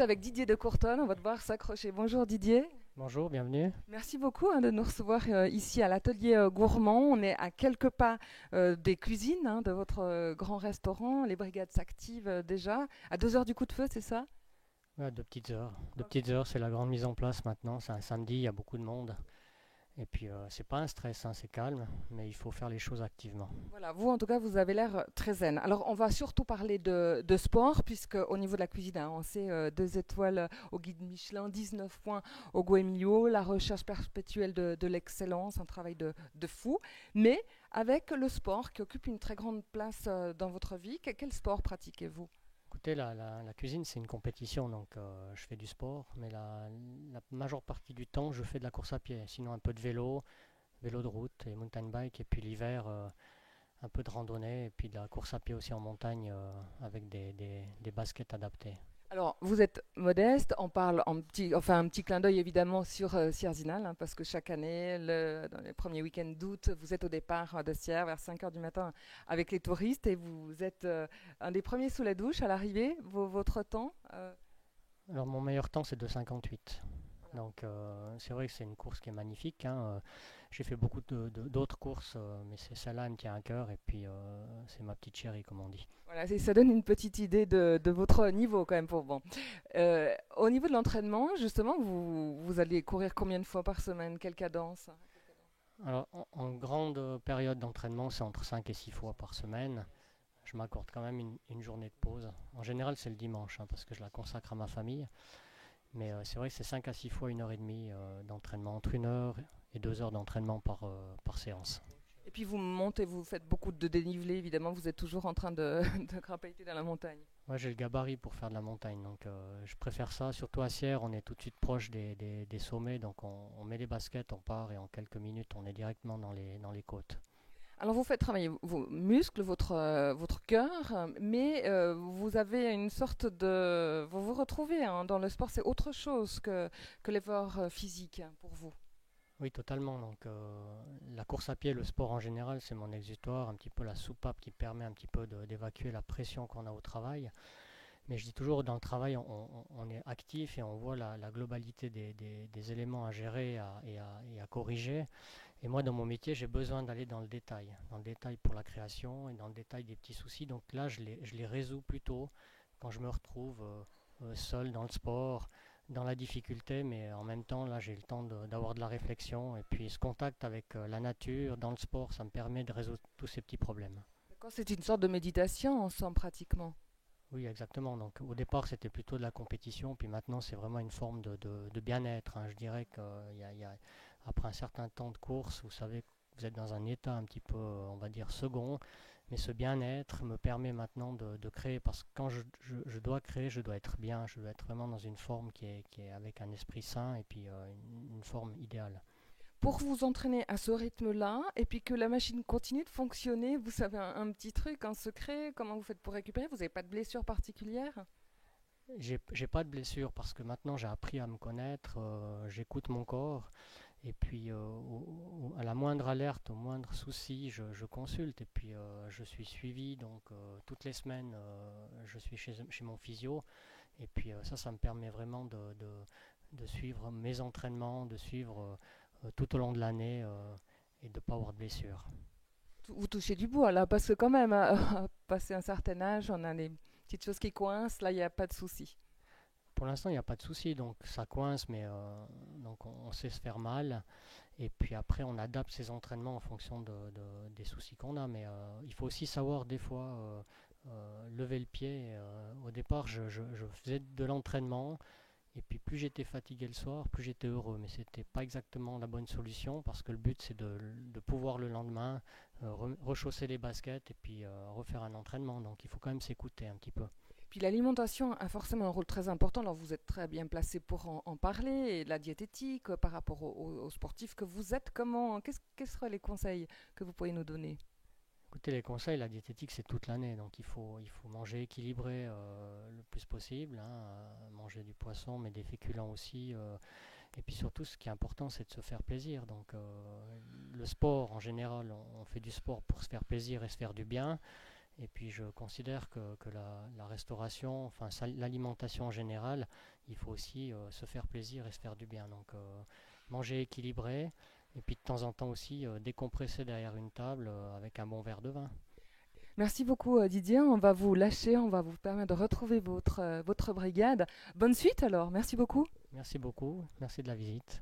avec Didier de Courtonne, on va devoir s'accrocher. Bonjour Didier. Bonjour, bienvenue. Merci beaucoup de nous recevoir ici à l'atelier Gourmand. On est à quelques pas des cuisines de votre grand restaurant. Les brigades s'activent déjà. À 2 heures du coup de feu, c'est ça? Ouais, 2 petites heures. Deux Ok. petites heures, c'est la grande mise en place maintenant. C'est un samedi, il y a beaucoup de monde. Et puis, c'est pas un stress, hein, c'est calme, mais il faut faire les choses activement. Voilà, vous en tout cas, vous avez l'air très zen. Alors, on va surtout parler de sport, puisque au niveau de la cuisine, on sait 2 étoiles au guide Michelin, 19 points au Goemio, la recherche perpétuelle de l'excellence, un travail de fou, mais avec le sport qui occupe une très grande place dans votre vie. Quel sport pratiquez-vous? Écoutez, la cuisine, c'est une compétition, donc je fais du sport, mais la majeure partie du temps, je fais de la course à pied. Sinon, un peu de vélo, vélo de route et mountain bike. Et puis l'hiver, un peu de randonnée, et puis de la course à pied aussi en montagne avec des baskets adaptées. Alors, vous êtes modeste, on parle en petit, enfin un petit clin d'œil évidemment sur Sierzinal, parce que chaque année, dans les premiers week-ends d'août, vous êtes au départ de Sierre vers 5 heures du matin avec les touristes et vous êtes un des premiers sous la douche à l'arrivée. Votre temps Alors, mon meilleur temps, c'est 2,58. voilà. Donc c'est vrai que c'est une course qui est magnifique, hein. J'ai fait beaucoup d'autres courses, mais c'est celle-là, elle me tient à cœur et puis c'est ma petite chérie, comme on dit. Voilà, ça donne une petite idée de votre niveau quand même pour bon. Au niveau de l'entraînement, justement, vous allez courir combien de fois par semaine? Quelle cadence? Alors en grande période d'entraînement, c'est entre 5 et 6 fois par semaine. Je m'accorde quand même une journée de pause. En général, c'est le dimanche, hein, parce que je la consacre à ma famille. Mais c'est vrai que c'est 5 à 6 fois 1 heure et demie d'entraînement, entre 1 heure et 2 heures d'entraînement par séance. Et puis vous montez, vous faites beaucoup de dénivelé, évidemment, vous êtes toujours en train de grimper dans la montagne. Moi, j'ai le gabarit pour faire de la montagne, donc je préfère ça. Surtout à Sierre, on est tout de suite proche des sommets, donc on met les baskets, on part et en quelques minutes, on est directement dans les côtes. Alors vous faites travailler vos muscles, votre cœur, mais vous avez une sorte de... Vous vous retrouvez dans le sport, c'est autre chose que l'effort physique pour vous. Oui, totalement. Donc, la course à pied, le sport en général, c'est mon exutoire, un petit peu la soupape qui permet un petit peu d'évacuer la pression qu'on a au travail. Mais je dis toujours, dans le travail, on est actif et on voit la globalité des éléments à gérer et à corriger. Et moi, dans mon métier, j'ai besoin d'aller dans le détail pour la création et dans le détail des petits soucis. Donc là, je les résous plutôt quand je me retrouve seul dans le sport, dans la difficulté, mais en même temps, là, j'ai le temps d'avoir de la réflexion. Et puis, ce contact avec la nature, dans le sport, ça me permet de résoudre tous ces petits problèmes. D'accord, c'est une sorte de méditation ensemble pratiquement. Oui, exactement. Donc, au départ, c'était plutôt de la compétition, puis maintenant, c'est vraiment une forme de bien-être, hein. Je dirais qu'après un certain temps de course, vous savez, que vous êtes dans un état un petit peu, on va dire, second, mais ce bien-être me permet maintenant de créer, parce que quand je dois créer, je dois être bien, je dois être vraiment dans une forme qui est avec un esprit sain et puis une forme idéale. Pour vous entraîner à ce rythme-là, et puis que la machine continue de fonctionner, vous savez un petit truc, un secret, comment vous faites pour récupérer? Vous n'avez pas de blessure particulière? J'ai pas de blessure parce que maintenant j'ai appris à me connaître, j'écoute mon corps et puis à la moindre alerte, au moindre souci, je consulte et puis je suis suivi donc toutes les semaines je suis chez mon physio et puis ça me permet vraiment de suivre mes entraînements, de suivre tout au long de l'année et de ne pas avoir de blessure. Vous touchez du bois là, parce que quand même, à passer un certain âge, on a des petites choses qui coincent, là il n'y a pas de souci. Pour l'instant, il n'y a pas de souci, donc ça coince, mais donc on sait se faire mal. Et puis après, on adapte ses entraînements en fonction des soucis qu'on a. Mais il faut aussi savoir des fois lever le pied. Au départ, je faisais de l'entraînement. Et puis plus j'étais fatigué le soir, plus j'étais heureux. Mais c'était pas exactement la bonne solution parce que le but c'est de pouvoir le lendemain rechausser les baskets et puis refaire un entraînement. Donc il faut quand même s'écouter un petit peu. Puis l'alimentation a forcément un rôle très important, alors vous êtes très bien placé pour en parler, et la diététique par rapport aux sportifs que vous êtes, quels seraient les conseils que vous pourriez nous donner? Écoutez, les conseils, la diététique c'est toute l'année, donc il faut manger équilibré le plus possible, hein, manger du poisson mais des féculents aussi, et puis surtout ce qui est important c'est de se faire plaisir. Donc le sport en général, on fait du sport pour se faire plaisir et se faire du bien, Et puis je considère que la restauration, enfin l'alimentation en général, il faut aussi se faire plaisir et se faire du bien. Donc manger équilibré et puis de temps en temps aussi décompresser derrière une table avec un bon verre de vin. Merci beaucoup Didier, on va vous lâcher, on va vous permettre de retrouver votre brigade. Bonne suite alors, merci beaucoup. Merci beaucoup, merci de la visite.